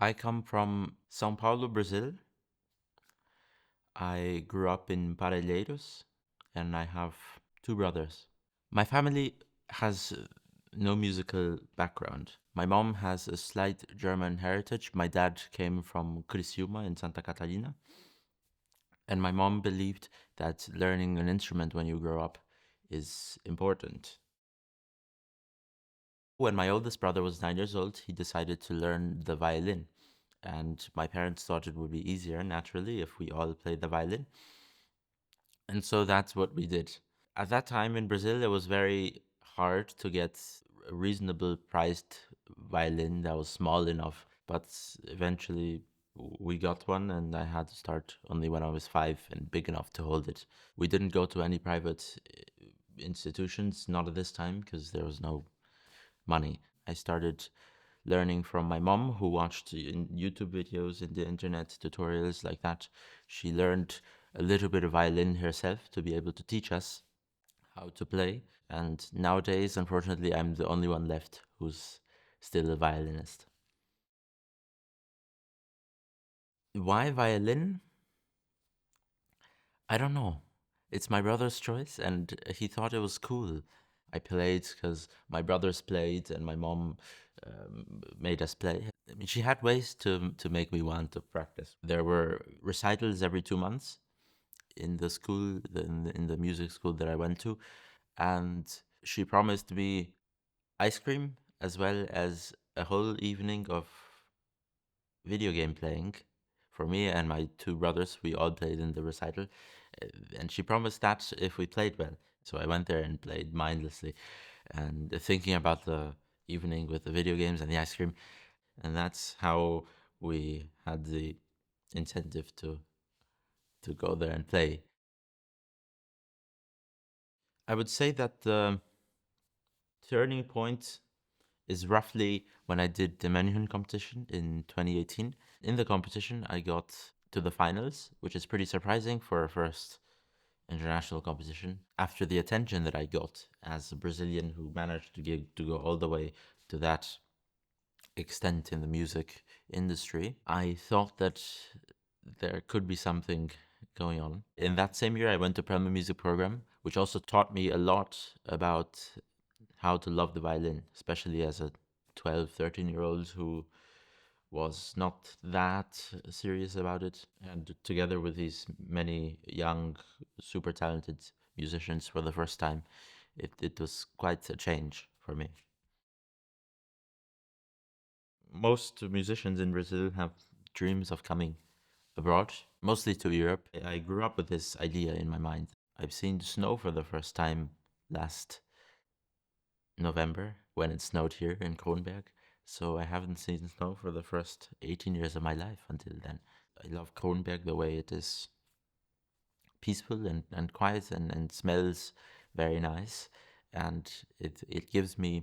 I come from São Paulo, Brazil. I grew up in Parelheiros and I have two brothers. My family has no musical background. My mom has a slight German heritage. My dad came from Criciúma in Santa Catarina. And my mom believed that learning an instrument when you grow up is important. When my oldest brother was 9 years old, he decided to learn the violin. And my parents thought it would be easier, naturally, if we all played the violin. And so that's what we did. At that time in Brazil, it was very hard to get a reasonable priced violin that was small enough. But eventually we got one, and I had to start only when I was 5 and big enough to hold it. We didn't go to any private institutions, not at this time, because there was no money. I started learning from my mom, who watched in YouTube videos in the internet, tutorials like that. She learned a little bit of violin herself to be able to teach us how to play. And nowadays, unfortunately, I'm the only one left who's still a violinist. Why violin? I don't know. It's my brother's choice, and he thought it was cool. I played because my brothers played, and my mom made us play. I mean, she had ways to make me want to practice. There were recitals every 2 months in the school, in the music school that I went to, and she promised me ice cream as well as a whole evening of video game playing. For me and my two brothers, we all played in the recital, and she promised that if we played well. So I went there and played mindlessly, and thinking about the evening with the video games and the ice cream, and that's how we had the incentive to go there and play. I would say that the turning point is roughly when I did the Manhunt competition in 2018. In the competition, I got to the finals, which is pretty surprising for a first international competition. After the attention that I got as a Brazilian who managed to go all the way to that extent in the music industry, I thought that there could be something going on. In that same year, I went to Premier Music Program, which also taught me a lot about how to love the violin, especially as a 12, 13-year-old who was not that serious about it. And together with these many young, super talented musicians for the first time, it was quite a change for me. Most musicians in Brazil have dreams of coming abroad, mostly to Europe. I grew up with this idea in my mind. I've seen snow for the first time last November when it snowed here in Kronberg. So I haven't seen snow for the first 18 years of my life until then. I love Kronberg the way it is peaceful and quiet and smells very nice. And it gives me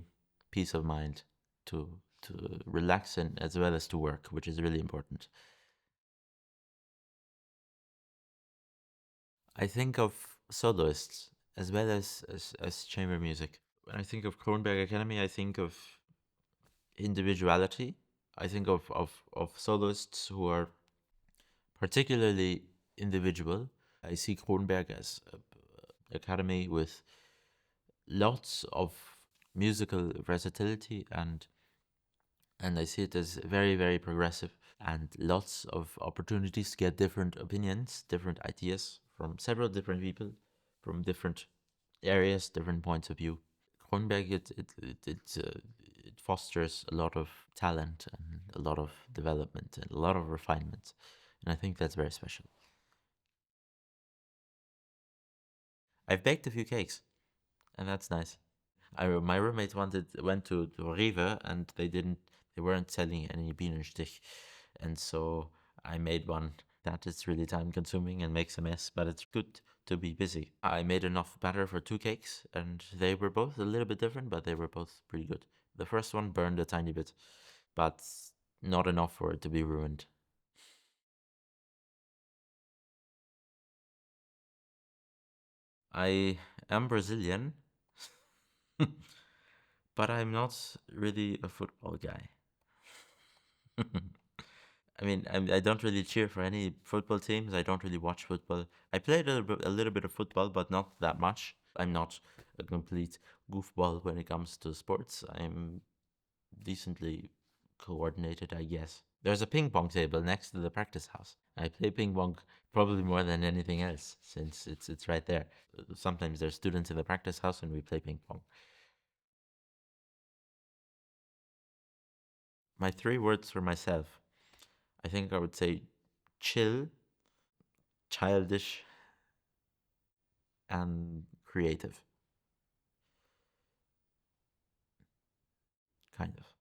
peace of mind to relax and as well as to work, which is really important. I think of soloists as well as chamber music. When I think of Kronberg Academy, I think of individuality. I think of soloists who are particularly individual. I see Kronberg as an academy with lots of musical versatility, and I see it as very, very progressive and lots of opportunities to get different opinions, different ideas from several different people from different areas, different points of view. Kronberg, it fosters a lot of talent and a lot of development and a lot of refinement, and I think that's very special. I've baked a few cakes, and that's nice. My roommate went to Rewe and they weren't selling any Bienenstich, and so I made one. That is really time consuming and makes a mess, but it's good to be busy. I made enough batter for two cakes, and they were both a little bit different, but they were both pretty good. The first one burned a tiny bit, but not enough for it to be ruined. I am Brazilian, but I'm not really a football guy. I mean, I don't really cheer for any football teams. I don't really watch football. I played a little bit of football, but not that much. I'm not a complete goofball when it comes to sports. I'm decently coordinated, I guess. There's a ping pong table next to the practice house. I play ping pong probably more than anything else since it's right there. Sometimes there's students in the practice house and we play ping pong. My three words for myself. I think I would say chill, childish, and creative. Kind of.